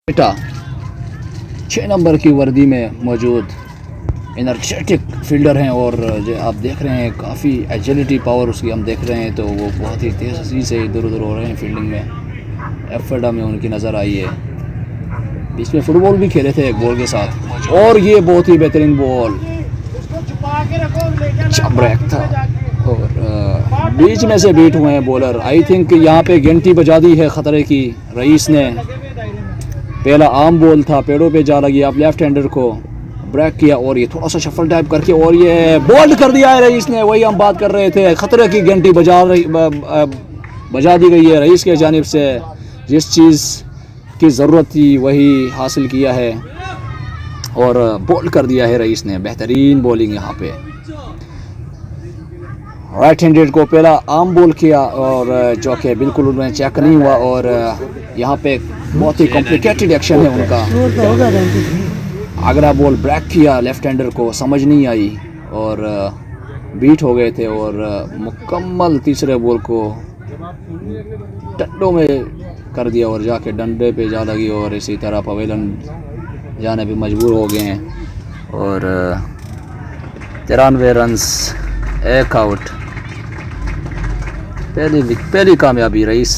बेटा 6 नंबर की वर्दी में मौजूद एनर्जेटिक फील्डर हैं और जो आप देख रहे हैं काफ़ी एजिलिटी पावर उसकी हम देख रहे हैं, तो वो बहुत ही तेज़ी से इधर उधर हो रहे हैं फील्डिंग में। एफेडा में उनकी नज़र आई है। बीच में फुटबॉल भी खेले थे एक बॉल के साथ, और ये बहुत ही बेहतरीन बॉल ब्रेक था और बीच में से बीट हुए हैं बॉलर। आई थिंक यहाँ पे घंटी बजा दी है ख़तरे की रईस ने। पहला आम बॉल था, पेड़ों पे जा लगी, आप लेफ्ट हैंडर को ब्रेक किया और ये थोड़ा सा शफल टाइप करके और ये बोल्ड कर दिया है रईस ने। वही हम बात कर रहे थे, ख़तरे की घंटी बजा दी गई है रईस के जानिब से। जिस चीज़ की ज़रूरत थी वही हासिल किया है और बोल्ड कर दिया है रईस ने। बेहतरीन बॉलिंग यहाँ पे। राइट हैंडेड को पहला आम बॉल किया और जो कि बिल्कुल उन्हें चेक नहीं हुआ, और यहाँ पे बहुत ही कॉम्प्लिकेटेड एक्शन है उनका। अगला बॉल ब्रेक किया लेफ्ट हैंडर को, समझ नहीं आई और बीट हो गए थे और मुकम्मल तीसरे बॉल को डंडों में कर दिया और जाके डंडे पे जा लगी और इसी तरह पवेलन जाने पे मजबूर हो गए हैं और 93 रन्स, एक आउट। पहली कामयाबी रईस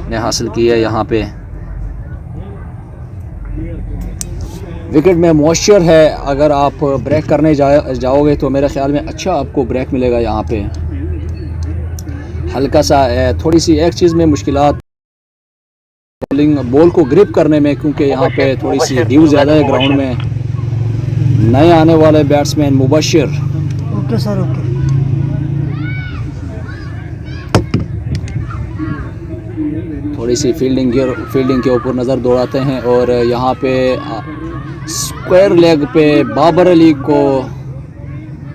ने हासिल की है यहाँ पे। विकेट में मॉइस्चर है, अगर आप ब्रेक करने जाओगे तो मेरे ख्याल में अच्छा आपको ब्रेक मिलेगा यहाँ पे। हल्का सा थोड़ी सी एक चीज़ में मुश्किलात बॉलिंग बॉल को ग्रिप करने में, क्योंकि यहाँ पे थोड़ी सी ड्यू ज़्यादा है ग्राउंड में। नए आने वाले batsman Mubashir. Okay sir, okay. थोड़ी सी फील्डिंग के ऊपर नज़र दौड़ाते हैं और यहाँ पे स्क्वायर लेग पे बाबर अली को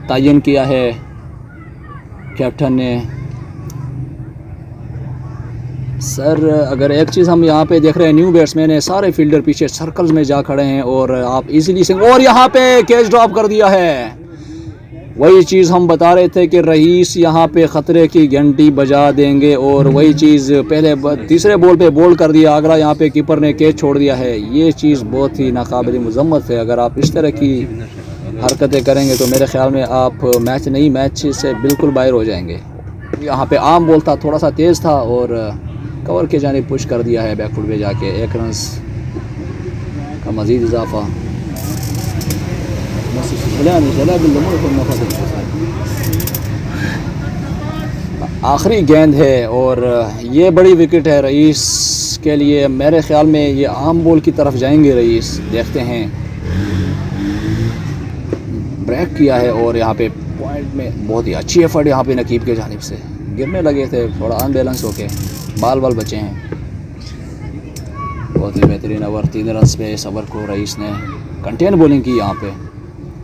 तयन किया है कैप्टन ने। सर अगर एक चीज़ हम यहाँ पे देख रहे हैं, न्यू बैट्समैन है, सारे फील्डर पीछे सर्कल्स में जा खड़े हैं और आप इजीली से, और यहाँ पे कैच ड्रॉप कर दिया है। वही चीज़ हम बता रहे थे कि रईस यहाँ पे ख़तरे की घंटी बजा देंगे और वही चीज़ पहले तीसरे बॉल पे बॉल कर दिया। अगला यहाँ पे कीपर ने कैच छोड़ दिया है। ये चीज़ बहुत ही नाकाबिल मज़म्मत है। अगर आप इस तरह की हरकतें करेंगे तो मेरे ख्याल में आप मैच से बिल्कुल बाहर हो जाएंगे। यहाँ पे आम बॉल था, थोड़ा सा तेज़ था और कवर के जानिब पुश कर दिया है बैकफुट पे जाके। 1 रन का मज़ीद इजाफा। आखिरी गेंद है और ये बड़ी विकेट है रईस के लिए। मेरे ख्याल में ये आम बॉल की तरफ जाएंगे रईस, देखते हैं। ब्रेक किया है और यहाँ पे पॉइंट में बहुत ही अच्छी एफर्ट यहाँ पे नकीब के जानिब से। गिरने लगे थे, थोड़ा अनबैलेंस होके बाल बचे हैं। बहुत ही बेहतरीन ओवर, 3 रन पे इस ओवर को रईस ने कंटेन बॉलिंग की यहाँ पे।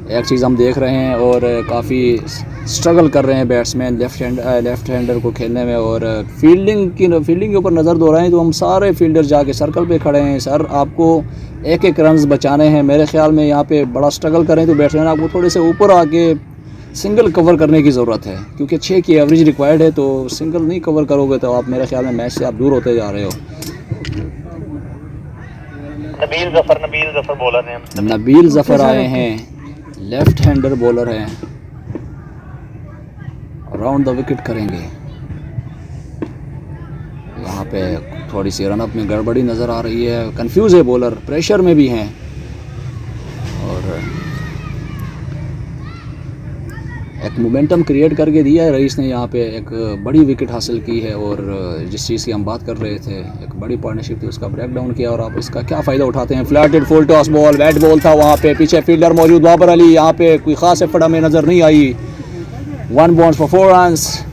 एक चीज़ हम देख रहे हैं और काफ़ी स्ट्रगल कर रहे हैं बैट्समैन लेफ्ट हैंडर को खेलने में, और फील्डिंग के ऊपर नज़र दौड़ाएं तो हम सारे फील्डर जाके सर्कल पे खड़े हैं। सर आपको एक रन बचाने हैं। मेरे ख्याल में यहाँ पे बड़ा स्ट्रगल करें तो बैट्समैन आपको थोड़े से ऊपर आके सिंगल कवर करने की ज़रूरत है, क्योंकि 6 की एवरेज रिक्वायर्ड है। तो सिंगल नहीं कवर करोगे तो आप मेरे ख्याल में मैच से आप दूर होते जा रहे हो। नबील ज़फ़र आए हैं, लेफ्ट हैंडर बॉलर हैं, राउंड द विकेट करेंगे। यहाँ पे थोड़ी सी रनअप में गड़बड़ी नज़र आ रही है, कंफ्यूज है बॉलर, प्रेशर में भी हैं और एक मोमेंटम क्रिएट करके दिया है रईस ने। यहाँ पे एक बड़ी विकेट हासिल की है और जिस चीज़ की हम बात कर रहे थे, एक बड़ी पार्टनरशिप थी, उसका ब्रेक डाउन किया और आप इसका क्या फ़ायदा उठाते हैं। Flighted full toss ball, bat ball था, वहाँ पे पीछे फील्डर मौजूद बाबर अली। यहाँ पे कोई ख़ास एफर्ट हमें नज़र नहीं आई। 1 बॉल फॉर 4 रन्स।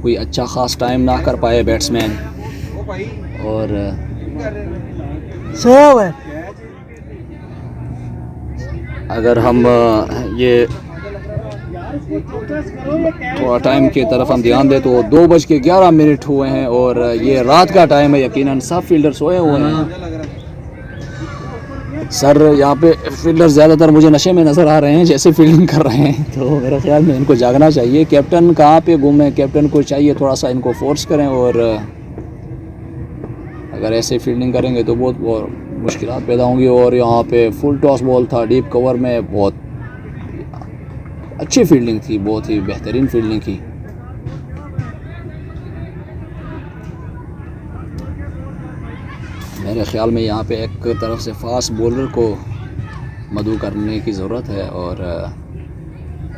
कोई अच्छा ख़ास टाइम ना कर पाए बैट्समैन और अगर हम ये थोड़ा टाइम की तरफ हम ध्यान दें तो 2:11 हुए हैं और ये रात का टाइम है। यकीनन सब फील्डर सोए हुए हैं। सर यहाँ पे फील्डर ज़्यादातर मुझे नशे में नज़र आ रहे हैं जैसे फील्डिंग कर रहे हैं, तो मेरे ख्याल में इनको जागना चाहिए। कैप्टन कहाँ पे गुम है, कैप्टन को चाहिए थोड़ा सा इनको फोर्स करें और अगर ऐसे फील्डिंग करेंगे तो बहुत मुश्किलात पैदा होंगी। और यहाँ पे फुल टॉस बॉल था डीप कवर में, बहुत अच्छी फील्डिंग थी, बहुत ही बेहतरीन फील्डिंग की। मेरे ख्याल में यहाँ पे एक तरफ से फास्ट बॉलर को मदऊ करने की ज़रूरत है और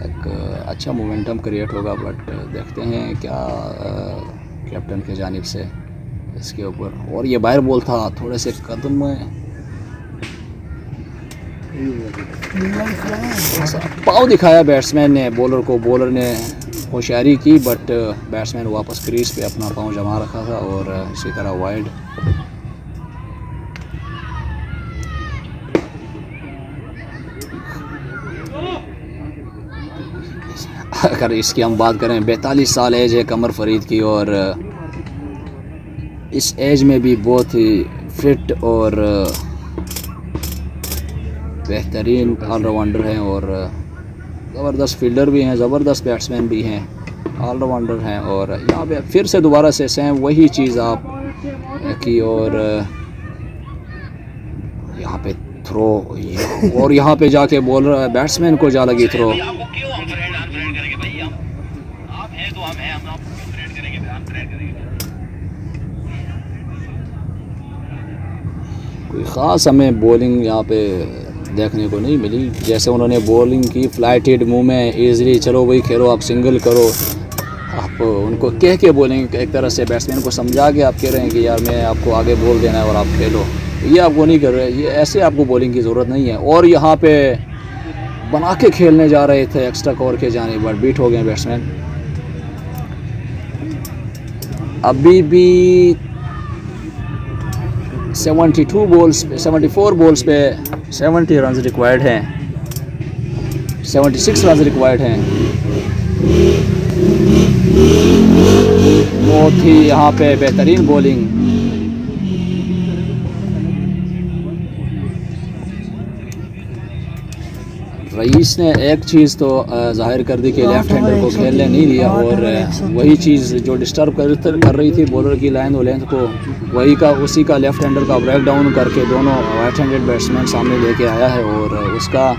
एक अच्छा मोमेंटम क्रिएट होगा। बट देखते हैं क्या कैप्टन की जानिब से इसके ऊपर। और ये बाहर बॉल था, थोड़े से कदम में पाँव दिखाया बैट्समैन ने बॉलर को, बॉलर ने होशियारी की बट बैट्समैन वापस क्रीज पे अपना पाँव जमा रखा था और इसी तरह वाइड। अगर इसकी हम बात करें, 42 साल एज है कमर फरीद की और इस एज में भी बहुत ही फिट और बेहतरीन ऑलराउंडर हैं और ज़बरदस्त फील्डर भी हैं, ज़बरदस्त बैट्समैन भी हैं, ऑलराउंडर हैं। और यहाँ पे फिर से दोबारा से सेम वही चीज़ आप की और यहाँ पे थ्रो, और यहाँ पे जाके बॉलर बैट्समैन को जा लगी थ्रो। कोई ख़ास हमें बॉलिंग यहाँ पे देखने को नहीं मिली। जैसे उन्होंने बॉलिंग की फ्लाइटेड मुंह में ईज़िली, चलो भाई खेलो, आप सिंगल करो, आप उनको कह के बोलेंगे एक तरह से बैट्समैन को समझा के आप कह रहे हैं कि यार मैं आपको आगे बॉल देना है और आप खेलो, ये आपको नहीं कर रहे, ये ऐसे आपको बॉलिंग की ज़रूरत नहीं है। और यहाँ पे बना के खेलने जा रहे थे एक्स्ट्रा कवर के जाने, बट बीट हो गए बैट्समैन। अभी भी 74 बॉल्स पे 70 रन रिक्वायर्ड हैं, 76 रन रिक्वायर्ड हैं। बहुत ही यहाँ पे बेहतरीन बॉलिंग। रईस ने एक चीज़ तो जाहिर कर दी कि लेफ्ट हैंडर को खेलने नहीं दिया और वही चीज़ जो डिस्टर्ब कर रही थी बॉलर की लाइन और लेंथ को, वही का उसी का लेफ्ट हैंडर का ब्रेक डाउन करके दोनों राइट हैंडेड बैट्समैन सामने लेके आया है और उसका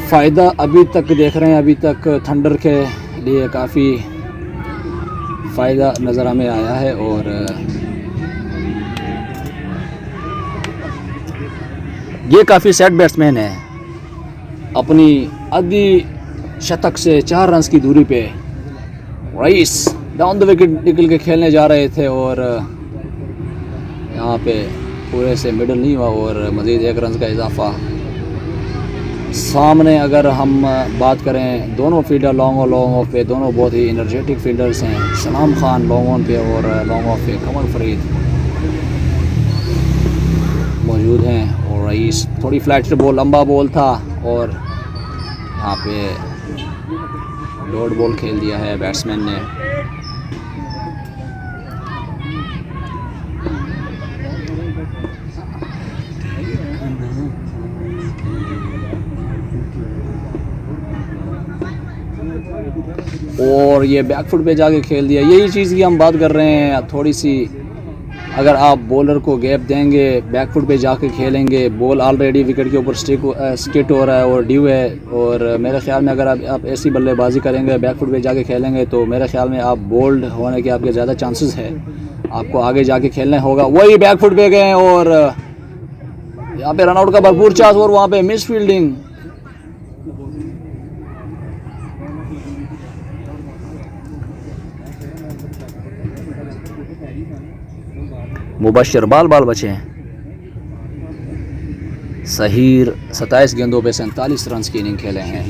फ़ायदा अभी तक देख रहे हैं। अभी तक थंडर के लिए काफ़ी फ़ायदा नज़र हमें आया है और ये काफ़ी सेट बैट्समैन है। अपनी आधी शतक से 4 रन की दूरी पे रईस डाउन द विकेट निकल के खेलने जा रहे थे और यहाँ पे पूरे से मिडल नहीं हुआ और मज़ीद 1 रन का इजाफा। सामने अगर हम बात करें दोनों फील्डर लॉन्ग ऑफ पे, दोनों बहुत ही एनर्जेटिक फील्डर्स हैं। सलाम खान लॉन्ग ऑन पे और लॉन्ग ऑफ पे कमर फरीद मौजूद हैं और रईस थोड़ी फ्लैट बॉल, लंबा बॉल था और यहाँ पे डॉट बॉल खेल दिया है बैट्समैन ने। और ये बैकफुट पे जाके खेल दिया। यही चीज़ की हम बात कर रहे हैं, थोड़ी सी अगर आप बॉलर को गैप देंगे, बैकफुट पे जाके खेलेंगे, बॉल ऑलरेडी विकेट के ऊपर स्किट हो रहा है और ड्यू है और मेरे ख्याल में अगर आप ऐसी बल्लेबाजी करेंगे, बैकफुट पे जाके खेलेंगे तो मेरे ख्याल में आप बोल्ड होने के आपके ज़्यादा चांसेस है। आपको आगे जाके खेलना होगा। वही बैकफुट पे गए और यहाँ पे रनआउट का भरपूर चांस और वहाँ पे मिस फील्डिंग। मुबशर बाल बचे हैं। सहीर 27 गेंदों पे 47 रन की इनिंग खेले हैं।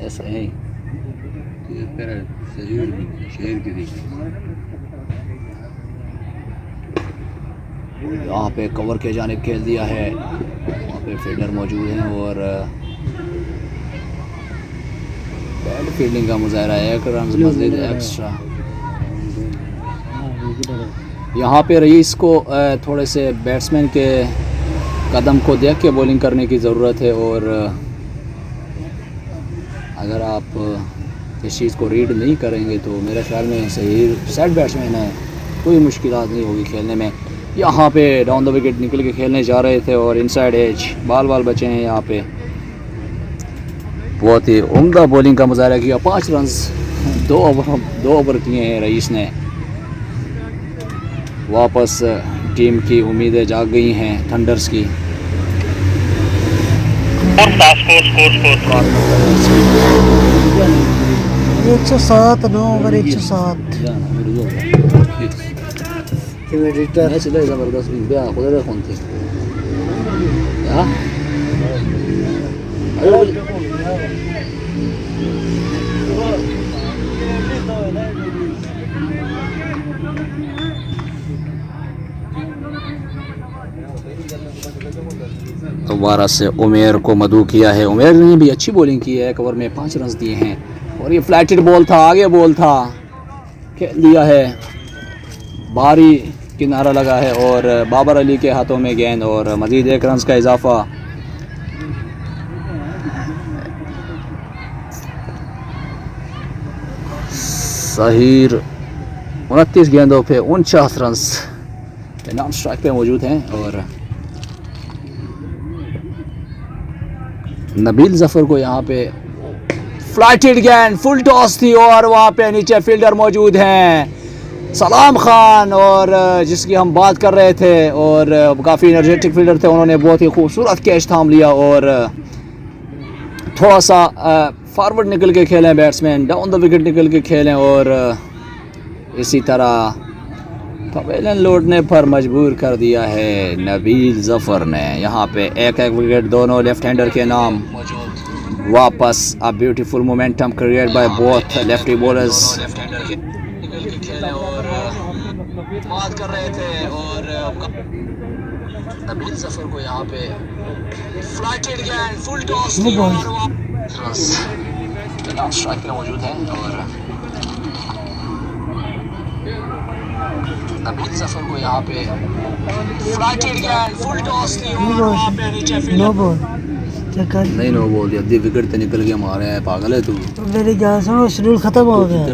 ऐसा है यहाँ पे कवर के जानिब खेल दिया है, वहाँ पे फील्डर मौजूद हैं और बैड फील्डिंग का मुजाहरा है। 1 रन मज़ीद एक्स्ट्रा। यहाँ पे रईस को थोड़े से बैट्समैन के कदम को देख के बॉलिंग करने की ज़रूरत है और अगर आप इस चीज़ को रीड नहीं करेंगे तो मेरे ख्याल में सही सेट बैट्समैन है, कोई मुश्किलात नहीं होगी खेलने में। यहाँ पे डाउन द विकेट निकल के खेलने जा रहे थे और इनसाइड एज बाल बचे हैं। यहाँ पे बहुत ही उम्दा बॉलिंग का मुजाहरा किया, 5 रन 2 ओवर किए हैं रईस ने। वापस टीम की उम्मीदें जाग गई हैं थंडर्स की। 107 9 ओवर 107 ज़बरदस्त खुदा कौन थे दोबारा से उमेर को मदू किया है। उमेर ने भी अच्छी बॉलिंग की है, एक ओवर में 5 रन दिए हैं और ये फ्लैटेड बॉल था, आगे बॉल था, खेल दिया है, बाहरी किनारा लगा है और बाबर अली के हाथों में गेंद और मज़ीद 1 रन का इजाफा। सहीर 29 गेंदों पे 49 रन नॉन स्ट्राइक पे मौजूद हैं और नबील ज़फ़र को यहाँ पे फ्लाइटेड गेंद, फुल टॉस थी और वहाँ पे नीचे फील्डर मौजूद हैं सलाम खान और जिसकी हम बात कर रहे थे और काफ़ी एनर्जेटिक फील्डर थे, उन्होंने बहुत ही खूबसूरत कैच थाम लिया और थोड़ा सा फॉरवर्ड निकल के खेलें बैट्समैन, डाउन द विकेट निकल के खेलें और इसी तरह पवेलियन लौटने पर मजबूर कर दिया है नबील ज़फ़र ने। यहाँ पे एक विकेट दोनों लेफ्ट हैंडर के नाम। वापस a beautiful momentum create by both lefty bowlers. बात कर रहे थे और नबील ज़फ़र को यहाँ पे फ्लाइटेड गेंद, फुल टॉस थी और स्ट्राइक पे मौजूद है और नबील ज़फ़र को यहाँ पे फ्लाइटेड गेंद, फुल टॉस थी और वहाँ पे नीचे नो बॉल नहीं नो बॉल दिया, आधी विकेट तो निकल के मारे है, पागल है तू। मेरी गल सुनो, शेड्यूल खत्म हो गया।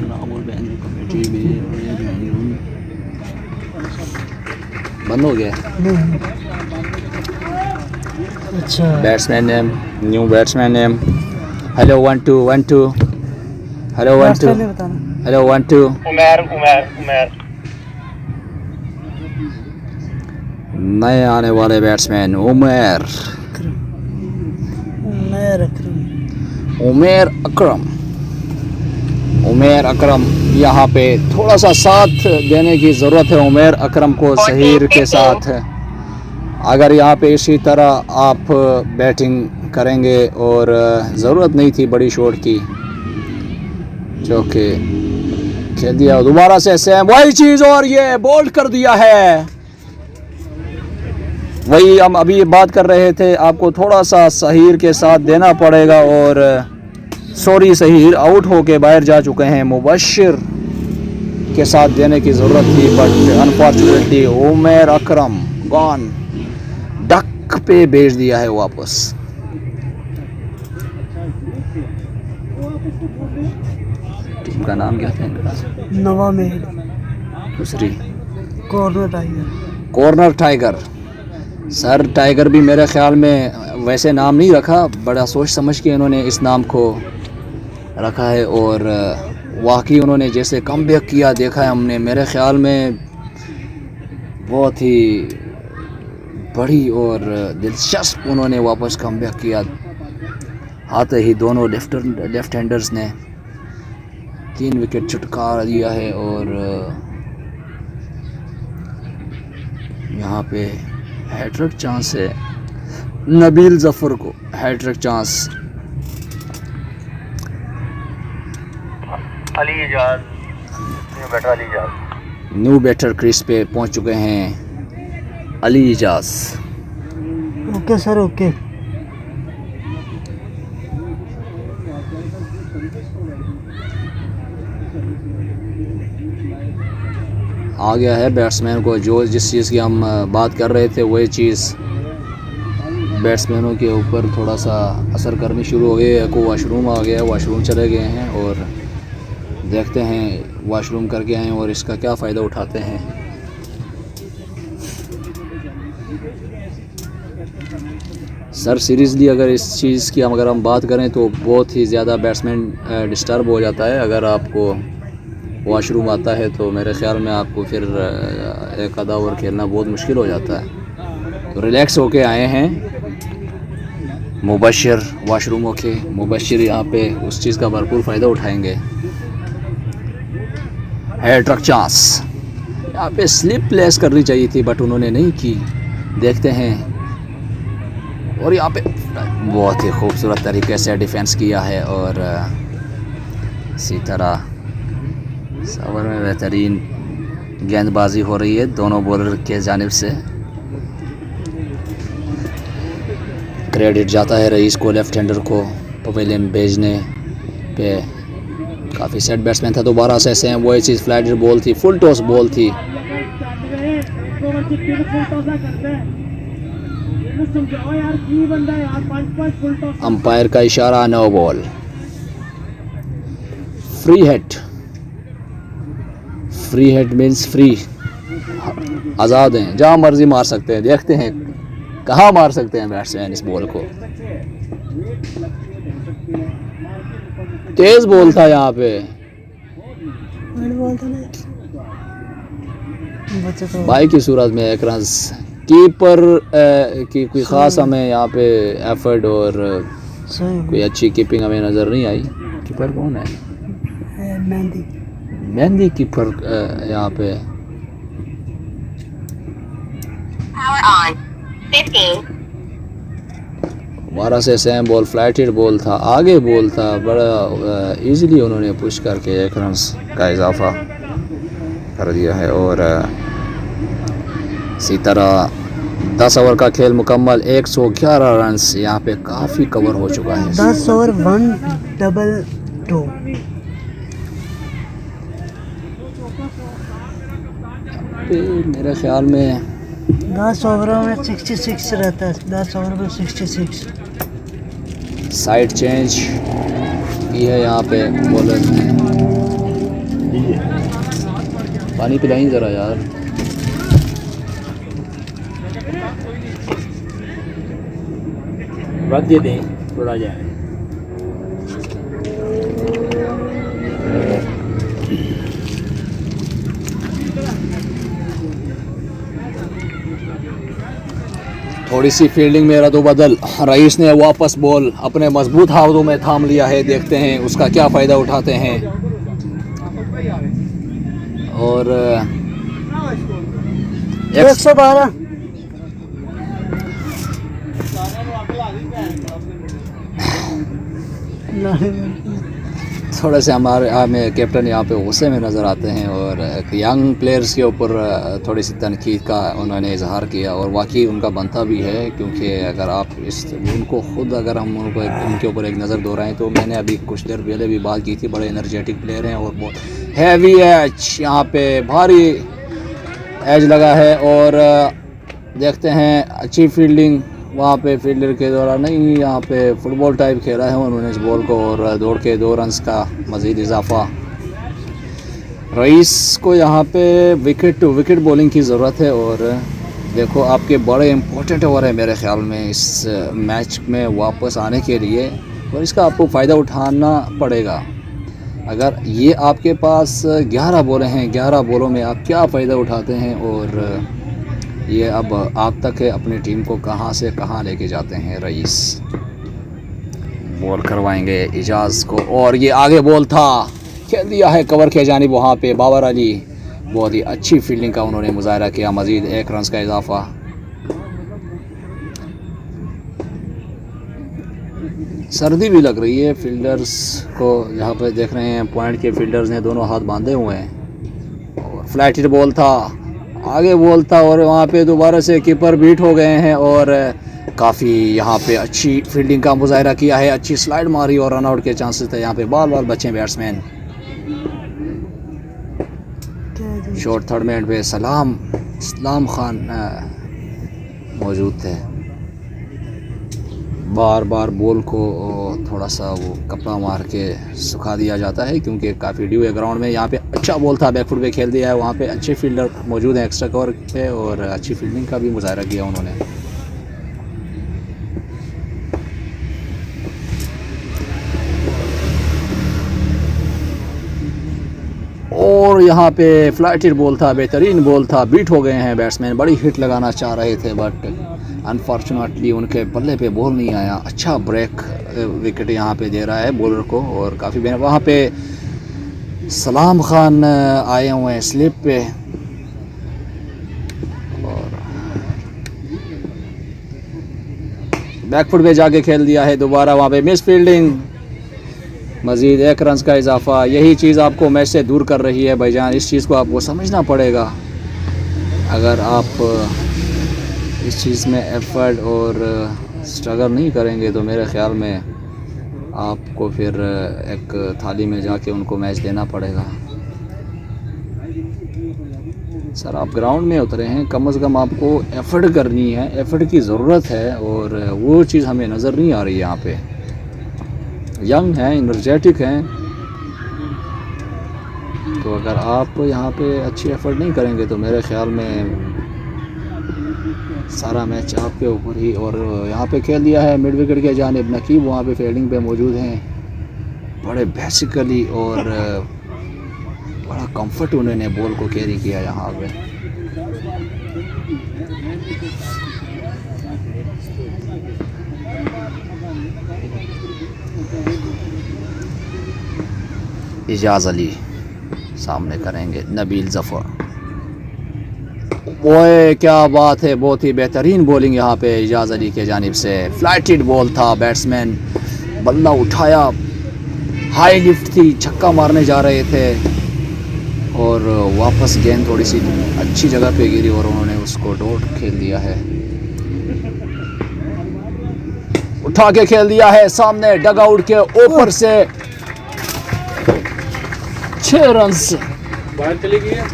बंद हो गया। अच्छा batsman name, new batsman name. Hello 1 2 1 2 hello 1 2 hello 1 2 उमेर उमेर उमेर नए आने वाले बैट्समैन उमेर उमेर अकरम यहाँ पे थोड़ा सा साथ देने की ज़रूरत है उमेर अकरम को सहीर के साथ। अगर यहाँ पे इसी तरह आप बैटिंग करेंगे और ज़रूरत नहीं थी बड़ी शॉट की, जो कि खेल दिया दोबारा से सेम वही चीज़ और ये बोल्ड कर दिया है। वही हम अभी बात कर रहे थे, आपको थोड़ा सा सहीर के साथ देना पड़ेगा और सॉरी सहीर आउट होके बाहर जा चुके हैं, मुबशिर के साथ देने की ज़रूरत थी but unfortunately Umar Akram gone, duck पे भेज दिया है वापस। टीम का नाम क्या था? नवा मेड दूसरी कॉर्नर टाइगर। सर टाइगर भी मेरे ख्याल में वैसे नाम नहीं रखा, बड़ा सोच समझ के इन्होंने इस नाम को रखा है और वाकई उन्होंने जैसे कमबैक किया देखा है हमने, मेरे ख्याल में बहुत ही बड़ी और दिलचस्प उन्होंने वापस कमबैक किया। आते ही दोनों लेफ्ट हैंडर्स ने 3 विकेट चटका दिया है और यहाँ पे हैट्रिक चांस है नबील ज़फ़र को, hattrick chance. Ali Ijaz, new batter crease पे पहुंच चुके हैं Ali Ijaz. Okay sir okay. आ गया है बैट्समैन को, जो जिस चीज़ की हम बात कर रहे थे वही चीज़ बैट्समैनों के ऊपर थोड़ा सा असर करनी शुरू हो गई है। को वाशरूम आ गया, वाशरूम चले गए हैं और देखते हैं वॉशरूम करके आए और इसका क्या फ़ायदा उठाते हैं। सर सीरियसली अगर इस चीज़ की अगर हम बात करें तो बहुत ही ज़्यादा बैट्समैन डिस्टर्ब हो जाता है। अगर आपको वॉशरूम आता है तो मेरे ख़्याल में आपको फिर एक आधा ओवर खेलना बहुत मुश्किल हो जाता है। तो रिलैक्स होके आए हैं मुबशिर वॉशरूमों के। मुबशिर यहाँ पे उस चीज़ का भरपूर फ़ायदा उठाएंगे। है ट्रक चांस, यहाँ पे स्लिप प्लेस करनी चाहिए थी बट उन्होंने नहीं की। देखते हैं। और यहाँ पे बहुत ही खूबसूरत तरीके से डिफेंस किया है और इसी तरह ओवर में बेहतरीन गेंदबाजी हो रही है दोनों बॉलर के जानिब से। क्रेडिट जाता है रईस को, लेफ्ट हैंडर को पवेलियन भेजने पे। काफ़ी सेट बैट्समैन था। दोबारा से सेम वही चीज़, फ्लाइट बॉल थी, फुल टॉस बॉल थी। अंपायर का इशारा, no ball. Free hit, free hit means free, आज़ाद हैं, जहाँ मर्जी मार सकते हैं। देखते हैं कहाँ मार सकते हैं बैट्समैन इस बॉल को। तेज बॉल था यहाँ पे। भाई की सूरत में एक रन। कीपर की कोई ख़ास हमें यहाँ पे एफर्ट और कोई अच्छी कीपिंग हमें नज़र नहीं आई। कीपर कौन है? मेहंदी। मेहंदी कीपर यहाँ पे। दोबारा से same ball, flight hit ball था, आगे बॉल था, बड़ा इजीली उन्होंने पुश करके 1 रन का इजाफा कर दिया है। और इसी तरह 10 ओवर का खेल मुकम्मल, 111 रन यहाँ पे काफ़ी कवर हो चुका है। 10 ओवर 122। मेरे ख्याल में 10 ओवरों में 66 रहता है। 10 ओवर में 66। साइड चेंज की है यहाँ पे बॉलर ने। पानी पिलाएं ज़रा यार। वक्त दे दें थोड़ा जाए। थोड़ी सी फील्डिंग में रद्द-ओ-बदल। रईस ने वापस बॉल अपने मजबूत हाथों में थाम लिया है। देखते हैं उसका क्या फ़ायदा उठाते हैं। और 112। थोड़े से हमें कैप्टन यहाँ पे गुस्से में नज़र आते हैं और यंग प्लेयर्स के ऊपर थोड़ी सी तनकीद का उन्होंने इजहार किया और वाकई उनका बनता भी है। क्योंकि अगर आप उनको खुद अगर हम उनके ऊपर एक नज़र दोहराएं तो मैंने अभी कुछ देर पहले भी बात की थी, बड़े एनर्जेटिक प्लेयर हैं और बहुत हैवी एज, यहाँ पे भारी एज लगा है। और देखते हैं अच्छी फील्डिंग वहाँ पे फील्डर के द्वारा नहीं, यहाँ पे फुटबॉल टाइप खेला है उन्होंने इस बॉल को और दौड़ के 2 रन का मज़ीद इजाफा। रईस को यहाँ पे विकेट टू विकेट बॉलिंग की ज़रूरत है। और देखो आपके बड़े इम्पोर्टेंट ओवर है मेरे ख्याल में इस मैच में वापस आने के लिए और इसका आपको फ़ायदा उठाना पड़ेगा। अगर ये आपके पास 11 बॉलें हैं, 11 बॉलों में आप क्या फ़ायदा उठाते हैं और ये अब आप तक है अपनी टीम को कहां से कहां लेके जाते हैं। रईस बॉल करवाएंगे इजाज़ को और ये आगे बॉल था, खेल दिया है कवर के जानिब। वहाँ पे बाबर अली बहुत ही अच्छी फील्डिंग का उन्होंने मुजाहरा किया, मज़ीद 1 रन का इजाफा। सर्दी भी लग रही है फील्डर्स को, जहाँ पे देख रहे हैं पॉइंट के फील्डर्स ने दोनों हाथ बांधे हुए हैं। और फ्लैट हिट बॉल था, आगे बॉल था और वहाँ पे दोबारा से कीपर बीट हो गए हैं और काफ़ी यहाँ पे अच्छी फील्डिंग का मुजाहरा किया है, अच्छी स्लाइड मारी और रन आउट के चांसेस थे। यहाँ पे बाल बचे बैट्समैन। शॉर्ट थर्ड में पे सलाम खान मौजूद थे। बार बार बॉल को थोड़ा सा वो कपड़ा मार के सुखा दिया जाता है क्योंकि काफ़ी ड्यू है ग्राउंड में। यहाँ पे अच्छा बॉल था, बैकफुट पे खेल दिया है। वहाँ पे अच्छे फील्डर मौजूद हैं एक्स्ट्रा कवर पे और अच्छी फील्डिंग का भी मुजाहरा किया उन्होंने। और यहाँ पे फ्लाइटेड बॉल था, बेहतरीन बॉल था, बीट हो गए हैं बैट्समैन। बड़ी हिट लगाना चाह रहे थे बट अनफॉर्चुनेटली उनके बल्ले पे बॉल नहीं आया। अच्छा ब्रेक विकेट यहाँ पे दे रहा है बॉलर को और काफ़ी बेहतर। वहाँ पे सलाम खान आए हुए हैं स्लिप पे और बैकफुट पे जाके खेल दिया है दोबारा। वहाँ पे मिस फील्डिंग, मज़ीद 1 रन का इजाफा। यही चीज़ आपको मैच से दूर कर रही है भाईजान। इस चीज़ को आपको समझना पड़ेगा। अगर आप इस चीज़ में एफर्ट और स्ट्रगल नहीं करेंगे तो मेरे ख़्याल में आपको फिर एक थाली में जाके उनको मैच देना पड़ेगा। सर आप ग्राउंड में उतरे हैं, कम से कम आपको एफर्ट करनी है, एफर्ट की ज़रूरत है और वो चीज़ हमें नज़र नहीं आ रही है यहाँ पे। यंग हैं, एनर्जेटिक हैं, तो अगर आप यहाँ पे अच्छी एफर्ट नहीं करेंगे तो मेरे ख्याल में सारा मैच आपके ऊपर ही। और यहाँ पे खेल दिया है मिड विकेट के जानिब। नकीब वहाँ पे फील्डिंग पे मौजूद हैं, बड़े बेसिकली और बड़ा कंफर्ट उन्होंने बॉल को कैरी किया यहाँ पे। इजाज़ अली सामने करेंगे नबील ज़फ़र। ओए क्या बात है, बहुत ही बेहतरीन बॉलिंग यहाँ पे इजाज़ अली के जानिब से। फ्लाइटेड बॉल था, बैट्समैन बल्ला उठाया, हाई लिफ्ट थी, छक्का मारने जा रहे थे और वापस गेंद थोड़ी सी अच्छी जगह पे गिरी और उन्होंने उसको डॉट खेल दिया है। उठा के खेल दिया है सामने डगआउट के ऊपर से 6 रन बाहर चली गई है।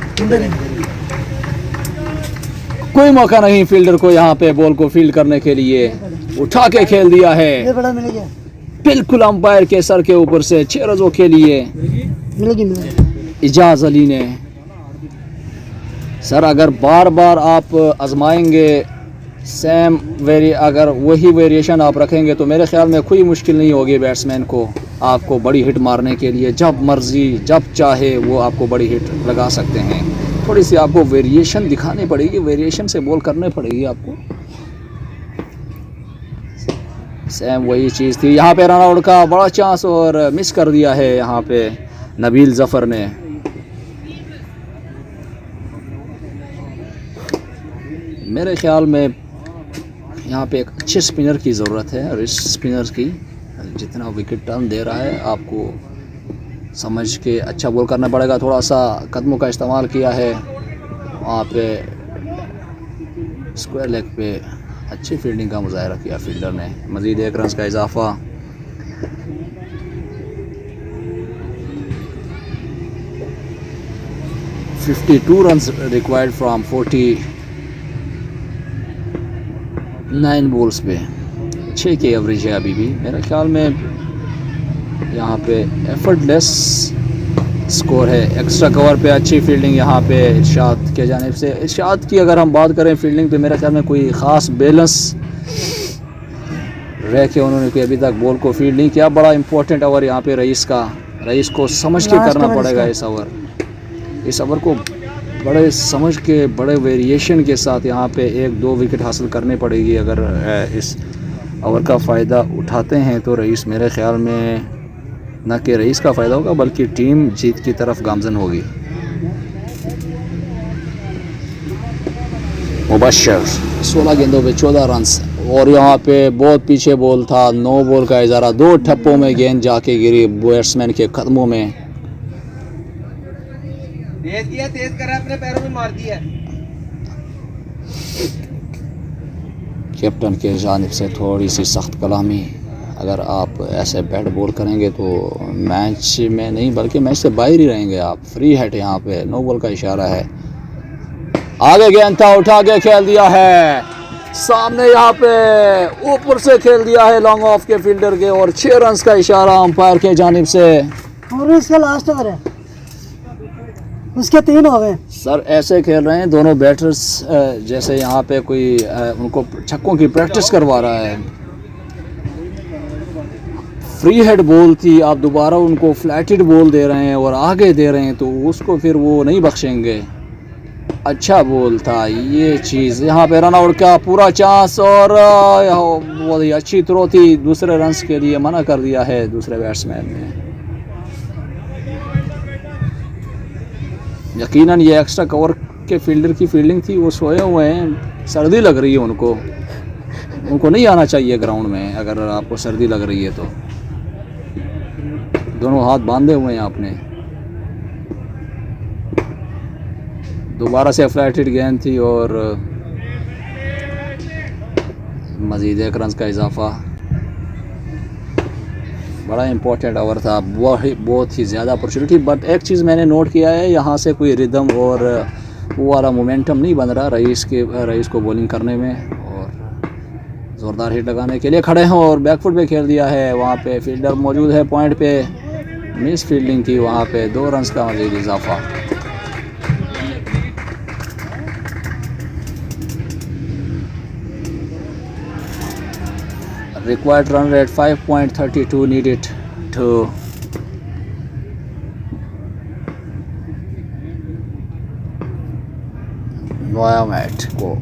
कोई मौका नहीं फील्डर को यहाँ पे बॉल को फील्ड करने के लिए। उठा के खेल दिया है ये बड़ा मिल गया, बिल्कुल अंपायर के सर के ऊपर से 6 रनों के लिए मिलेगी। इजाज़ अली ने। सर अगर बार बार आप आजमाएंगे सेम अगर वही वेरिएशन आप रखेंगे तो मेरे ख्याल में कोई मुश्किल नहीं होगी बैट्समैन को आपको बड़ी हिट मारने के लिए। जब मर्जी जब चाहे वो आपको बड़ी हिट लगा सकते हैं। थोड़ी सी आपको वेरिएशन दिखानी पड़ेगी, वेरिएशन से बॉल करने पड़ेगी आपको। सेम वही चीज़ थी यहाँ पे। रन आउट का बड़ा चांस और मिस कर दिया है यहाँ पे नबील ज़फ़र ने। मेरे ख्याल में यहाँ पे एक अच्छे स्पिनर की ज़रूरत है, रिस्ट स्पिनर की। जितना विकेट टर्न दे रहा है आपको समझ के अच्छा बॉल करना पड़ेगा। थोड़ा सा कदमों का इस्तेमाल किया है वहाँ पे, स्क्वायर लेग पे अच्छी फील्डिंग का मुजाहरा किया फील्डर ने। मज़ीद 1 रन का इजाफा। $52 रन रिक्वायर्ड फ्राम 49 बॉल्स पे। 6 की एवरेज है अभी भी। मेरे ख्याल में यहाँ पे एफर्टलेस स्कोर है। एक्स्ट्रा कवर पे अच्छी फील्डिंग यहाँ पे इरशाद के जानिब से। इरशाद की अगर हम बात करें फील्डिंग तो मेरे ख्याल में कोई ख़ास बैलेंस रह के उन्होंने कोई अभी तक बॉल को फील्ड नहीं किया। बड़ा इंपॉर्टेंट ओवर यहाँ पे रईस को समझ के करना पड़ेगा इस ओवर को बड़े समझ के बड़े वेरिएशन के साथ यहाँ पे 1-2 विकेट हासिल करनी पड़ेगी। अगर इस ओवर का फ़ायदा उठाते हैं तो रईस मेरे ख्याल में न कि रईस का फ़ायदा होगा बल्कि टीम जीत की तरफ गामजन होगी। मुबशर 16 गेंदों पे 14 रन और यहाँ पे बहुत पीछे बॉल था। 9 बॉल का इजारा, 2 ठप्पों में गेंद जाके गिरी बैट्समैन के कदमों में। तेज करा, अपने पैरों में मार दिया। कैप्टन के जानिब से थोड़ी सी सख्त कलामी। अगर आप ऐसे बैट बॉल करेंगे तो मैच में नहीं बल्कि मैच से बाहर ही रहेंगे आप। फ्री हिट यहाँ पे 9 बॉल का इशारा है। आगे गेंद था, उठा के खेल दिया है सामने यहाँ पे ऊपर से खेल दिया है लॉन्ग ऑफ के फील्डर के और 6 रन का इशारा अंपायर के जानिब से। और इसका लास्ट ओवर है, उसके 3 हो गए। सर ऐसे खेल रहे हैं दोनों बैटर्स जैसे यहाँ पे कोई उनको छक्कों की प्रैक्टिस करवा रहा है। फ्री हेड बॉल थी, आप दोबारा उनको फ्लैटेड बॉल दे रहे हैं और आगे दे रहे हैं तो उसको फिर वो नहीं बख्शेंगे। अच्छा बॉल था ये चीज़, यहाँ पे रन आउट का पूरा चांस और बहुत ही अच्छी थ्रो थी, दूसरे रन्स के लिए मना कर दिया है दूसरे बैट्समैन ने। यकीनन ये एक्स्ट्रा कवर के फील्डर की फील्डिंग थी, वो सोए हुए हैं, सर्दी लग रही है उनको नहीं आना चाहिए ग्राउंड में अगर आपको सर्दी लग रही है तो। दोनों हाथ बांधे हुए हैं आपने। दोबारा से फ्लैटेड गेंद थी और मज़ीद 1 रन का इजाफा। बड़ा इम्पोर्टेंट ओवर था, बहुत ही ज़्यादा अपॉर्चुनिटी। बट एक चीज़ मैंने नोट किया है, यहाँ से कोई रिदम और वो वाला मोमेंटम नहीं बन रहा रईस को बॉलिंग करने में, और ज़ोरदार हिट लगाने के लिए खड़े हैं और बैकफुट पे खेल दिया है। वहाँ पे फील्डर मौजूद है पॉइंट पे, मिस फील्डिंग की, वहाँ पे 2 रन का मज़ीद इजाफा। Required run rate 5.32 needed to नोयामेट को।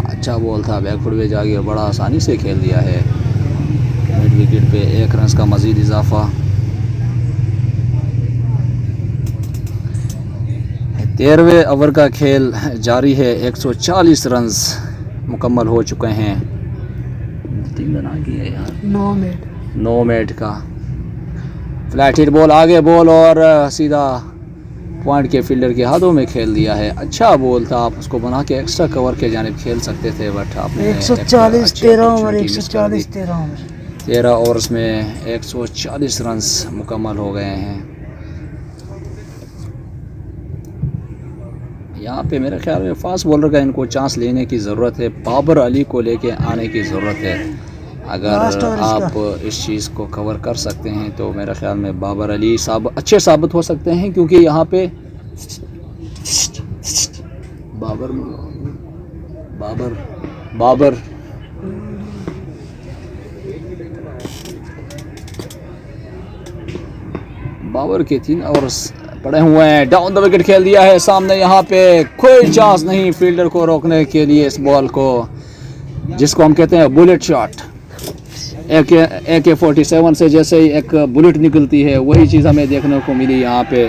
अच्छा बॉल था, बैकफुट पे जाके बड़ा आसानी से खेल दिया है। मिड विकेट पे 1 रन का मज़ीद इजाफा। 13वें ओवर का खेल जारी है, 140 रन मुकम्मल हो चुके हैं। 3 रन आ गए यार, 9 मिनट का फ्लैट हिट बॉल, आगे बॉल और सीधा पॉइंट के फील्डर के हाथों में खेल दिया है। अच्छा बॉल था, आप उसको बना के एक्स्ट्रा कवर के जानिब खेल सकते थे, बट आपने 140 13 ओवर 140 13 ओवर्स में 140 रन मुकम्मल हो गए हैं। यहाँ पे मेरे ख्याल में फास्ट बॉलर का इनको चांस लेने की ज़रूरत है, बाबर अली को लेके आने की ज़रूरत है। अगर आप इस चीज़ को कवर कर सकते हैं तो मेरे ख्याल में बाबर अली अच्छे साबित हो सकते हैं, क्योंकि यहाँ पे बाबर के 3 ओवर्स पड़े हुए हैं। डाउन द विकेट खेल दिया है, सामने यहाँ पे कोई चांस नहीं फील्डर को रोकने के लिए इस बॉल को, जिसको हम कहते हैं बुलेट शॉट। AK-47 से जैसे ही एक बुलेट निकलती है, वही चीज़ हमें देखने को मिली यहाँ पे।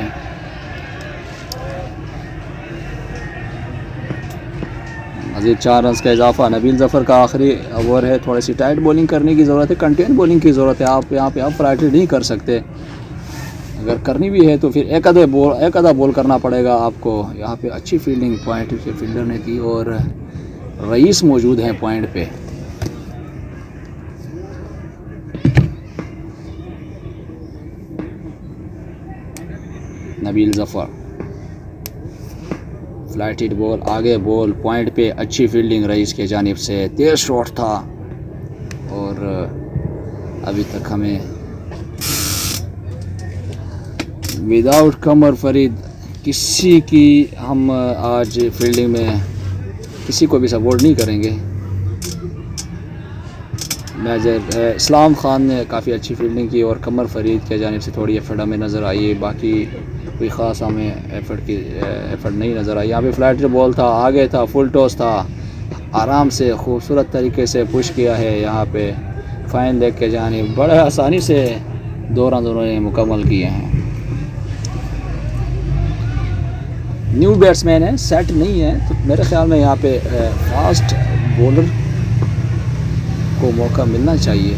मज़ीद 4 रन का इजाफा। नबील ज़फ़र का आखिरी ओवर है, थोड़ी सी टाइट बॉलिंग करने की ज़रूरत है, कंटेन बॉलिंग की ज़रूरत है। आप यहाँ पे फ्लैटेड नहीं कर सकते, अगर करनी भी है तो फिर एक आधा बॉल करना पड़ेगा आपको। यहाँ पे अच्छी फील्डिंग पॉइंट के फील्डर ने की और रईस मौजूद हैं पॉइंट पे। Nabeel Zafar flat hit ball, आगे बॉल, पॉइंट पे अच्छी फील्डिंग रईस के जानिब से। तेज़ शॉट था और अभी तक हमें विदाउट कमर फरीद किसी की हम आज फील्डिंग में किसी को भी सपोर्ट नहीं करेंगे। मेजर इस्लाम खान ने काफ़ी अच्छी फील्डिंग की और कमर फरीद के जानिब से थोड़ी एफर्ट हमें नज़र आई है, बाकी कोई ख़ास हमें एफर्ट नहीं नज़र आई। यहाँ पे फ्लैट बॉल था, आगे था, फुल टॉस था, आराम से खूबसूरत तरीके से पुश किया है यहाँ पे फाइन लेग के जानिब, बड़े आसानी से 2 रन उन्होंने मुकम्मल किए हैं। न्यू बैट्समैन है, सेट नहीं है, तो मेरे ख्याल में यहाँ पे फास्ट बॉलर को मौका मिलना चाहिए।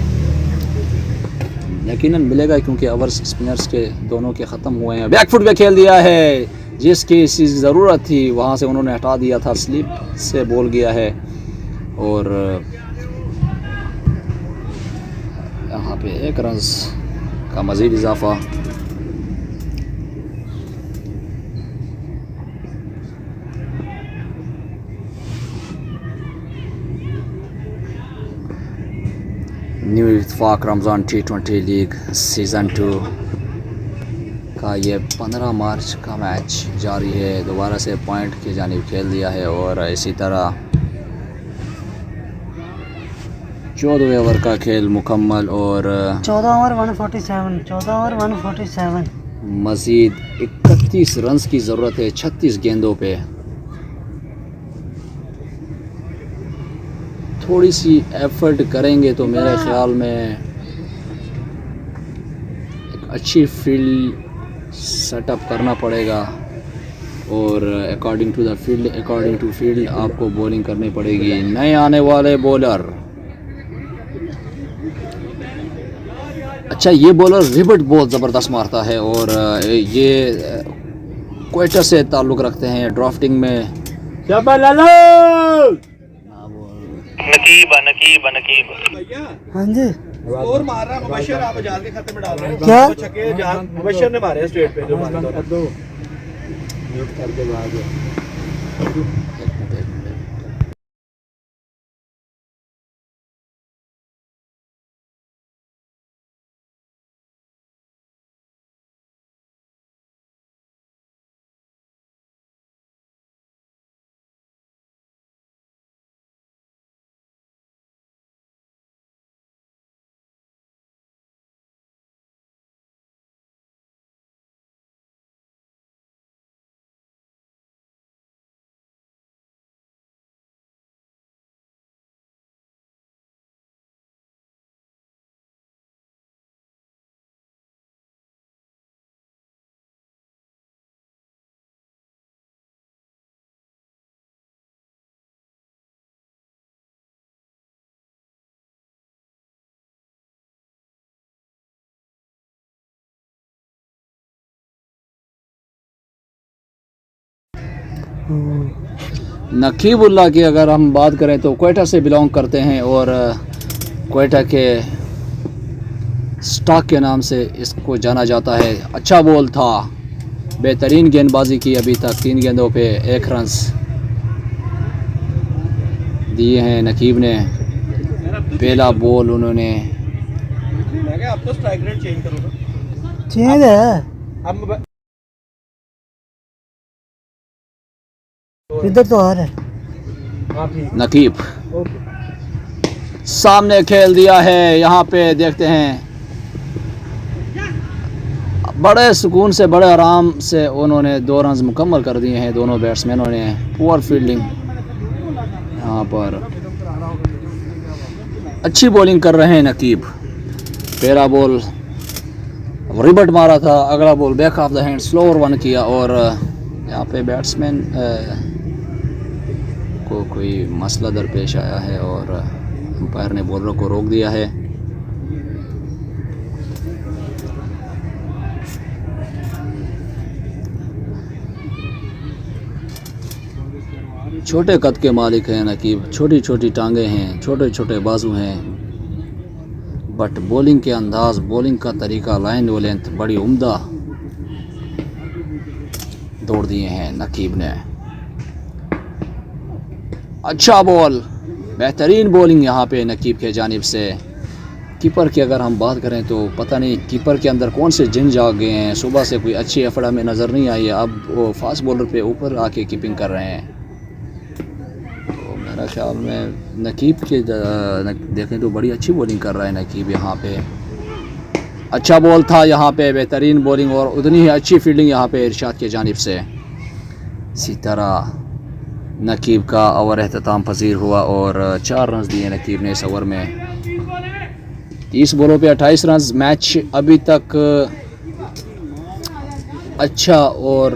यकीनन मिलेगा क्योंकि ओवर्स स्पिनर्स के दोनों के ख़त्म हुए हैं। बैकफुट पे खेल दिया है, जिसकी ज़रूरत थी वहाँ से उन्होंने हटा दिया था, स्लिप से बॉल गया है और यहाँ पे 1 रन का मज़ीद इजाफा। न्यू इत्तेफाक रमज़ान T20 लीग सीज़न 2 का ये 15 मार्च का मैच जारी है। दोबारा से पॉइंट की जानिब खेल दिया है और इसी तरह 14वें ओवर का खेल मुकम्मल और 14 ओवर 147 मज़ीद 31 रन्स की ज़रूरत है 36 गेंदों पे। थोड़ी सी एफर्ट करेंगे तो मेरे ख्याल में एक अच्छी फील्ड सेटअप करना पड़ेगा और अकॉर्डिंग टू फील्ड आपको बॉलिंग करनी पड़ेगी। नए आने वाले बॉलर, अच्छा ये बॉलर रिबट बहुत ज़बरदस्त मारता है और ये क्वेटा से ताल्लुक़ रखते हैं। ड्राफ्टिंग में नकीब भैया हाँ जी और मार रहा मुबशर, आप जाल के खाते में डाल रहे हैं। क्या? दो छक्के जाल मुबशर ने मारे हैं स्ट्रेट पे जो मारे दो। नकीबुल्लाह की अगर हम बात करें तो क्वेटा से बिलोंग करते हैं और क्वेटा के स्टॉक के नाम से इसको जाना जाता है। अच्छा बॉल था, बेहतरीन गेंदबाजी की अभी तक। 3 गेंदों पे 1 रन्स दिए हैं नकीब ने। पहला बॉल उन्होंने मैं क्या अब तो स्ट्राइक रेट चेंज करो ना। चेंज है अब इधर तो आ रहा है। हाँ ठीक नकीब ओके। सामने खेल दिया है। यहाँ पे देखते हैं बड़े सुकून से बड़े आराम से उन्होंने 2 रन्स मुकम्मल कर दिए हैं दोनों बैट्समैनों ने। पुअर फील्डिंग यहाँ पर, अच्छी बॉलिंग कर रहे हैं नकीब। पहला बॉल रिबट मारा था, अगला ball back of the hand slower one किया और यहाँ पे बैट्समैन को कोई मसला दरपेश आया है और अंपायर ने बॉलर को रोक दिया है। छोटे कद के मालिक हैं नकीब, छोटी छोटी टांगे हैं, छोटे छोटे बाजू हैं, बट बॉलिंग के अंदाज, बॉलिंग का तरीका, लाइन व लेंथ बड़ी उम्दा दौड़ दिए हैं नकीब ने। अच्छा बॉल, बेहतरीन बॉलिंग यहाँ पे नकीब के जानिब से। कीपर की अगर हम बात करें तो पता नहीं कीपर के अंदर कौन से जिन जाग गए हैं। सुबह से कोई अच्छी एफर्ट हमें नज़र नहीं आई है। अब वो फास्ट बॉलर पे ऊपर आके कीपिंग कर रहे हैं। तो मेरा ख्याल में नकीब के देखें तो बड़ी अच्छी बॉलिंग कर रहा है नकीब यहाँ पे। अच्छा बॉल था यहाँ पे, बेहतरीन बॉलिंग और उतनी ही अच्छी फील्डिंग यहाँ पे इरशाद के जानिब से। इसी तरह नकीब का ओवर एहतमाम पजीर हुआ और 4 रन्स दिए नकीब ने इस ओवर में। 30 बॉलों पे 28 रन्स। मैच अभी तक अच्छा और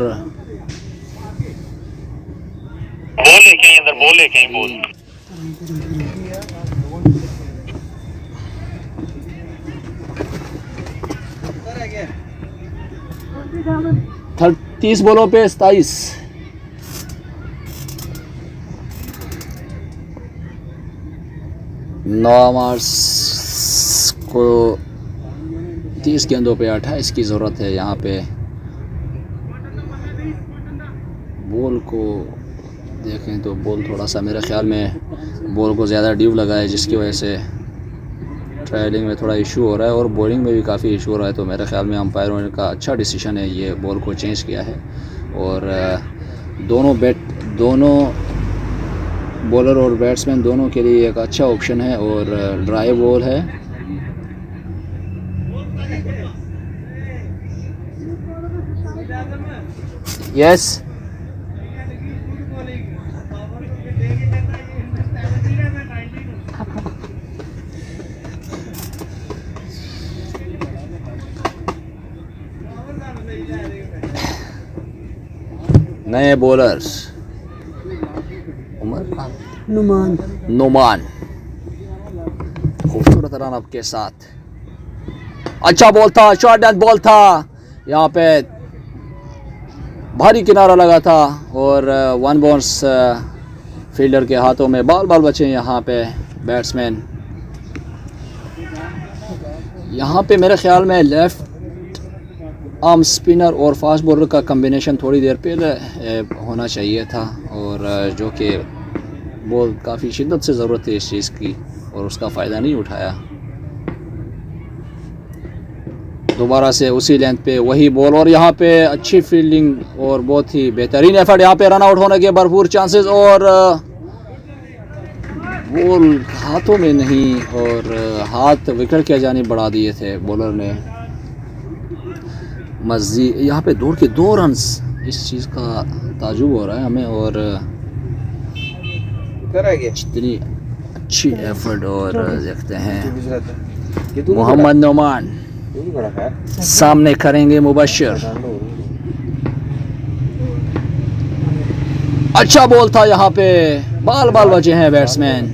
बॉल लेके अंदर बॉल लेके बॉल 30 बॉलों पे 27। नॉर्मर्स को 30 गेंदों पे 28 की ज़रूरत है। यहाँ पे बॉल को देखें तो बॉल थोड़ा सा मेरे ख्याल में बॉल को ज़्यादा ड्यूब लगा है, जिसकी वजह से ट्रायलिंग में थोड़ा इशू हो रहा है और बॉलिंग में भी काफ़ी इशू हो रहा है, तो मेरे ख्याल में अंपायरों का अच्छा डिसीजन है, ये बॉल को चेंज किया है। और दोनों बॉलर और बैट्समैन दोनों के लिए एक अच्छा ऑप्शन है और ड्राई बॉल है। यस नए बॉलर्स उमर नुमान खूबसूरत रन अप के साथ, अच्छा बॉल था, शॉर्ट डेथ बॉल था, यहाँ पे भारी किनारा लगा था और वन बाउंस फील्डर के हाथों में बाल बचे यहाँ पे बैट्समैन। यहाँ पे मेरे ख्याल में लेफ्ट आर्म स्पिनर और फास्ट बॉलर का कम्बिनेशन थोड़ी देर पहले होना चाहिए था, और जो कि बॉल काफ़ी शिद्दत से ज़रूरत थी इस चीज़ की और उसका फ़ायदा नहीं उठाया। दोबारा से उसी लेंथ पे वही बॉल और यहाँ पे अच्छी फील्डिंग और बहुत ही बेहतरीन एफर्ट, यहाँ पे रन आउट होने के भरपूर चांसेस और बॉल हाथों में नहीं और हाथ विकेट के जानिब बढ़ा दिए थे बॉलर ने। मज़ीद यहाँ पे दौड़ के 2 रन्स, इस चीज़ का ताजुब हो रहा है हमें और इतनी अच्छी एफर्ट। और देखते हैं मोहम्मद नोमान सामने करेंगे मुबश्शिर, अच्छा बॉल था, यहाँ पे बाल बचे हैं बैट्समैन।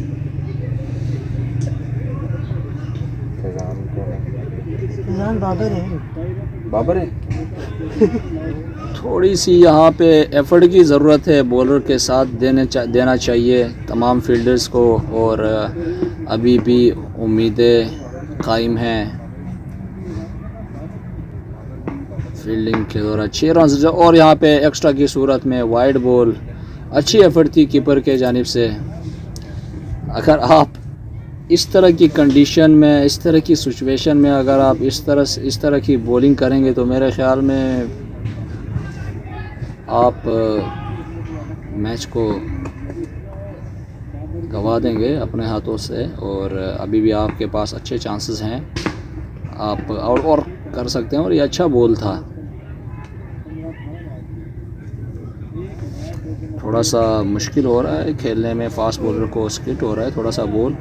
बाबर है थोड़ी सी यहाँ पे एफर्ट की ज़रूरत है, बॉलर के साथ देना चाहिए तमाम फील्डर्स को और अभी भी उम्मीदें कायम हैं फील्डिंग के दौरान। 6 रन और यहाँ पे एक्स्ट्रा की सूरत में वाइड बॉल, अच्छी एफर्ट थी कीपर के जानिब से। अगर आप इस तरह की कंडीशन में, इस तरह की सिचुएशन में अगर आप इस तरह की बॉलिंग करेंगे तो मेरे ख्याल में आप मैच को गंवा देंगे अपने हाथों से, और अभी भी आपके पास अच्छे चांसेस हैं, आप और कर सकते हैं। और ये अच्छा बॉल था, थोड़ा सा मुश्किल हो रहा है खेलने में, फास्ट बॉलर को स्किट हो रहा है थोड़ा सा बॉल।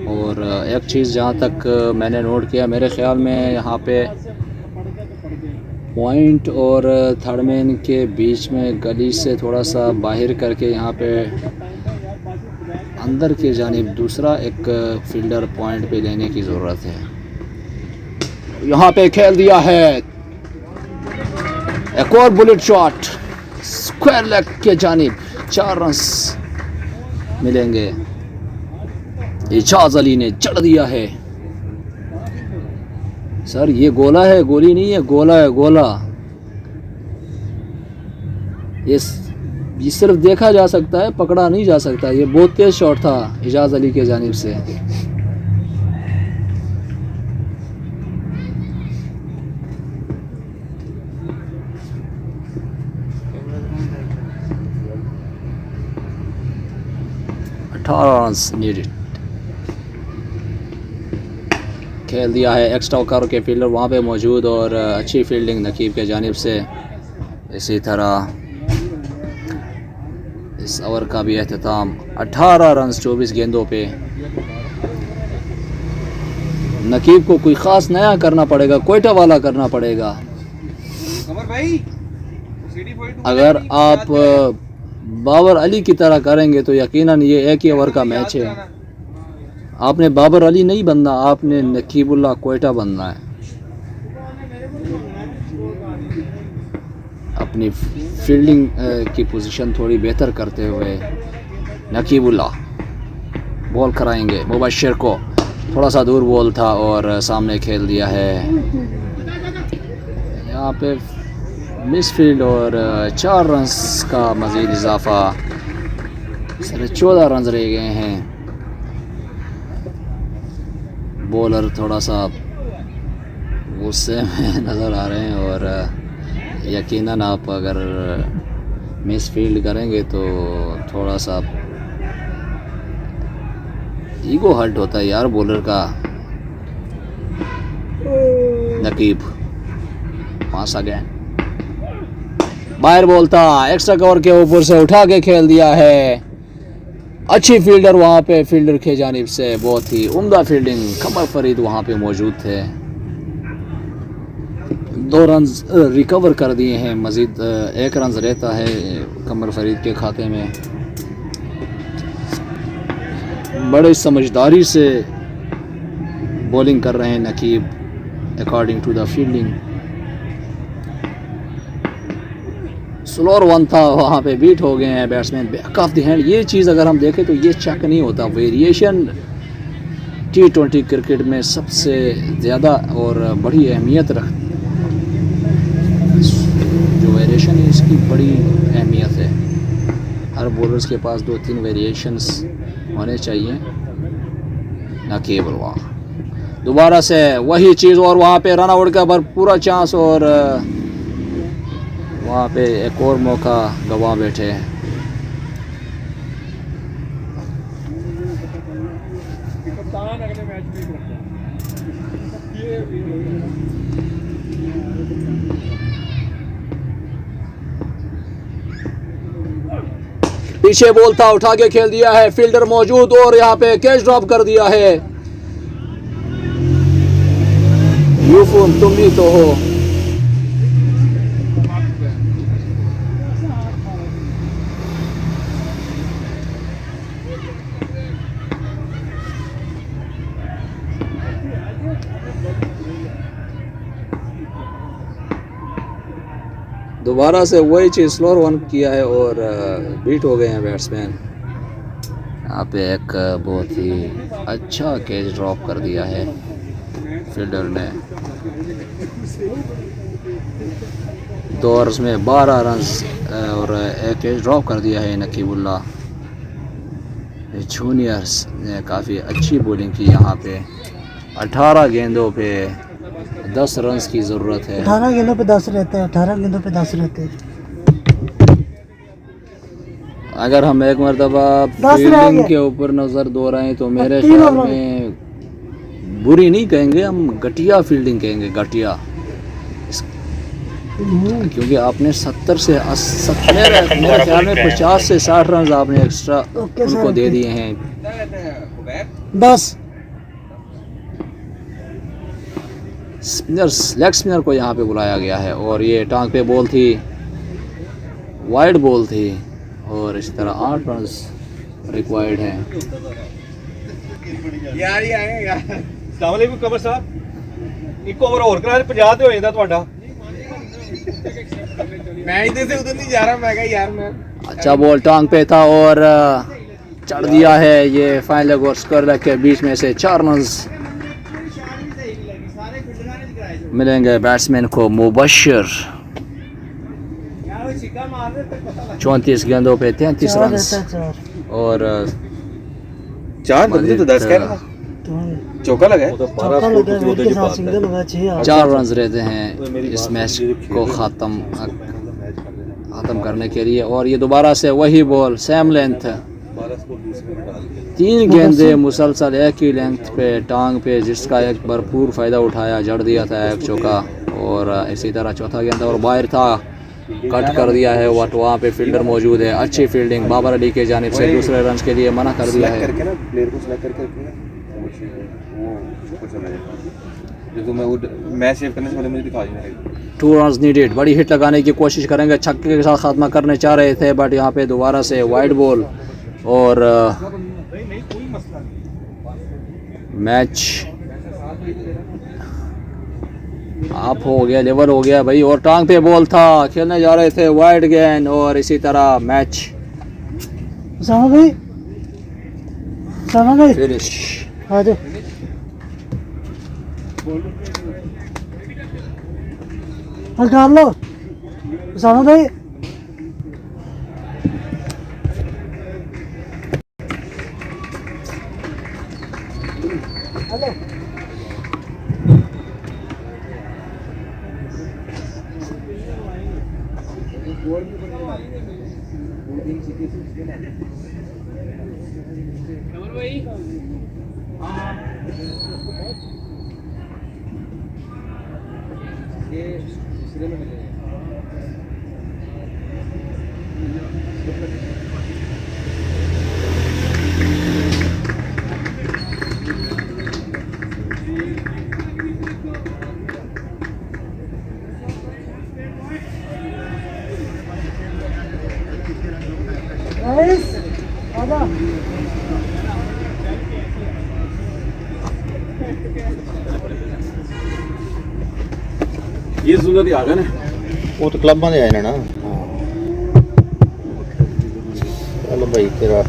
और एक चीज़ जहाँ तक मैंने नोट किया, मेरे ख्याल में यहाँ पे पॉइंट और थर्ड मैन के बीच में गली से थोड़ा सा बाहर करके यहाँ पे अंदर की जानिब दूसरा एक फील्डर पॉइंट पे लेने की ज़रूरत है। यहाँ पे खेल दिया है एक और बुलेट शॉट स्क्वायर लेग के जानिब, 4 रन मिलेंगे। इजाज अली ने चढ़ दिया है, सर ये गोला है, गोली नहीं है, गोला है, गोला। ये सिर्फ देखा जा सकता है, पकड़ा नहीं जा सकता। ये बहुत तेज शॉट था इजाज अली के जानिब से। रन नीडेड, खेल दिया है एक्स्ट्रा ओवर के फील्डर वहाँ पे मौजूद और अच्छी फील्डिंग नकीब के जानिब से। इसी तरह इस ओवर का भी एहतमाम, 18 रन 24 गेंदों पे। नकीब को कोई ख़ास नया करना पड़ेगा, कोयटा वाला करना पड़ेगा। अगर आप बाबर अली की तरह करेंगे तो यकीनन ये एक ही ओवर का मैच है। आपने बाबर अली नहीं बनना, आपने नकीबुल्लाह कोयटा बनना है। अपनी फील्डिंग की पोजीशन थोड़ी बेहतर करते हुए नकीबुल्लाह बॉल कराएंगे मुबश्शिर को। थोड़ा सा दूर बॉल था और सामने खेल दिया है यहाँ पे मिस फील्ड और 4 रन का मज़ीद इजाफा, सिर्फ 14 रन रह गए हैं। बॉलर थोड़ा सा गुस्से में नज़र आ रहे हैं और यकीनन आप अगर मिस फील्ड करेंगे तो थोड़ा सा ईगो हर्ट होता है यार बॉलर का। नकीब पास आ गया, बाहर बॉल था, एक्स्ट्रा कवर के ऊपर से उठा के खेल दिया है। अच्छी फील्डर वहाँ पे फील्डर की जानिब से बहुत ही उम्दा फील्डिंग, कमर फरीद वहाँ पे मौजूद थे। 2 रन रिकवर कर दिए हैं, मज़ीद 1 रन रहता है कमर फरीद के खाते में। बड़े समझदारी से बॉलिंग कर रहे हैं Naqeeb according to the fielding. Slower 1 था, वहाँ पे बीट हो गए हैं batsman back of the hand. ये चीज़ अगर हम देखें तो ये चेक नहीं होता। वेरिएशन T20 क्रिकेट में सबसे ज़्यादा और बड़ी अहमियत रख, जो वेरिएशन है इसकी बड़ी अहमियत है। हर बॉलर्स के पास 2-3 वेरिएशंस होने चाहिए, ना केवल वहाँ। दोबारा से वही चीज़ और वहाँ पे रन आउट का पूरा चांस और वहाँ पे एक और मौका गवा बैठे हैं। पीछे बॉल था, उठा के खेल दिया है, फील्डर मौजूद और यहाँ पे कैच ड्रॉप कर दिया है। यूफुन तुम भी तो हो। दोबारा से वही चीज़ स्लोअर 1 किया है और बीट हो गए हैं बैट्समैन। यहाँ पे एक बहुत ही अच्छा कैच ड्रॉप कर दिया है फील्डर ने। 2 ओवर्स में 12 रन और एक कैच ड्रॉप कर दिया है नकीबुल्लाह। जूनियर्स ने काफ़ी अच्छी बॉलिंग की यहाँ पे। 18 गेंदों पे 10 रन की ज़रूरत है। 18 गेंदों पे 10 रहते हैं, 18 गेंदों पे 10 रहते हैं। अगर हम एक मरतबा फील्डिंग के ऊपर नज़र दोहराएं तो मेरे ख्याल में बुरी नहीं कहेंगे, हम घटिया फील्डिंग कहेंगे, घटिया। क्योंकि आपने 70 से मेरे ख्याल में 50 से 60 रन आपने एक्स्ट्रा उनको दे दिए हैं। 10 स्पिनर्स, लेग स्पिनर को यहाँ पे बुलाया गया है और ये टांग पे बॉल थी, वाइड बॉल थी और इसी तरह 8 रन रिक्वायर्ड हैं। यार ये आए यार अस्सलाम वालेकुम कमर साहब, एक ओवर और करा 50 ਤੇ ਹੋ ਜਾਂਦਾ ਤੁਹਾਡਾ। मैं इधर से उधर नहीं जा रहा, मैं कहा यार मैं अच्छा बॉल टांग पे था और चढ़ दिया है ये फाइन लेग और स्क्वायर लेग के बीच में से 4 रन मिलेंगे बैट्समैन को। मुबशर 34 गेंदों पे 33 रन और 4 बंदे तो 10 कह रहा चौका लगा है। 4 रन रहते हैं इस मैच को ख़त्म करने के लिए। और ये दोबारा से वही बॉल सेम लेंथ, 3 गेंदे मुसलसल एक ही लेंथ पे टांग पे, जिसका एक भरपूर फ़ायदा उठाया, जड़ दिया था एक चौका। और इसी तरह चौथा गेंदा और बाहर था, कट कर दिया है। वहाँ पे फील्डर मौजूद है, अच्छी फील्डिंग बाबर अली के जानिब से दूसरे रन के लिए मना कर दिया है। मैच सेव करने से पहले मुझे दिखा देना। 2 रन नीडेड, बड़ी हिट लगाने की कोशिश करेंगे, छक्के के साथ खात्मा करने चाह रहे थे बट यहाँ पे दोबारा से वाइड बॉल और मैच आप हो गया, लेवल हो गया भाई। और टांग पे बॉल था, खेलने जा रहे थे वाइड गेंद और इसी तरह मैच फिनिश। निकाल लो उसामा भाई। हेलो गाइस आधा ये सूरत आ गए ना ਉਹ ਤਾਂ ਕਲੱਬਾਂ ਦੇ ਆਏ ਨੇ ਨਾ ਚਲ ਭਾਈ ਤੇਰਾ